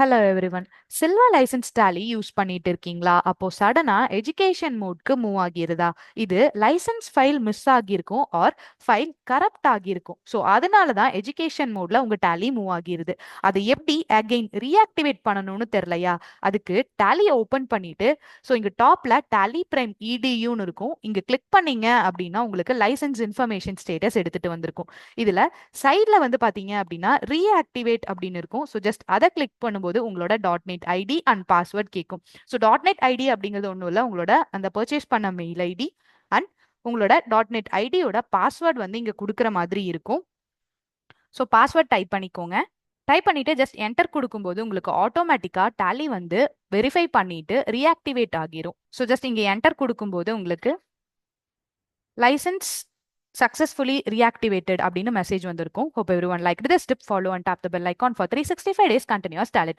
Hello everyone. Silver license Tally use பண்ணிட்டு இருக்கீங்களா? அப்போ சடனா எஜுகேஷன் மோட்க்கு மூவ் ஆகிருதா? இது லைசன்ஸ் ஃபைல் மிஸ் ஆகியிருக்கும் ஆர் ஃபைல் கரப்ட் ஆகியிருக்கும். ஸோ அதனால தான் எஜுகேஷன் மோட்ல உங்க டேலி மூவ் ஆகிருது. அதை எப்படி அகைன் ரீஆக்டிவேட் பண்ணணும்னு தெரியலையா? அதுக்கு டேலியை ஓப்பன் பண்ணிட்டு இங்க டாப்ல டேலி பிரைம் இடியூன்னு இருக்கும். இங்க கிளிக் பண்ணீங்க அப்படின்னா உங்களுக்கு லைசன்ஸ் இன்ஃபர்மேஷன் ஸ்டேட்டஸ் எடுத்துட்டு வந்திருக்கும். இதுல சைட்ல பாத்தீங்க அப்படின்னா ரீஆக்டிவேட் அப்படின்னு இருக்கும். ஜஸ்ட் அதை கிளிக் பண்ணும்போது உங்களோட .NET ஐடி அண்ட் பாஸ்வேர்ட் கேட்கும். .NET ஐடி அப்படிங்கிறது ஒன்றும் இல்லை, உங்களோட அந்த பர்ச்சேஸ் பண்ண மெயில் ஐடி அண்ட் உங்களோட .NET ஐடியோட பாஸ்வேர்ட் இங்க கொடுக்குற மாதிரி இருக்கும். பாஸ்வேர்ட் டைப் பண்ணிக்கோங்க. டைப் பண்ணிட்டு ஜஸ்ட் என்டர் கொடுக்கும்போது உங்களுக்கு ஆட்டோமேட்டிக்கா டேலி வெரிஃபை பண்ணிட்டு ரீஆக்டிவேட் ஆகிரும். ஜஸ்ட் இங்க என்டர் கொடுக்கும்போது உங்களுக்கு லைசன்ஸ் successfully reactivated அப்படின்னு மெசேஜ் வந்திருக்கும். Hope everyone liked this tip. Follow and tap the bell icon for 365 days continuous tally tips.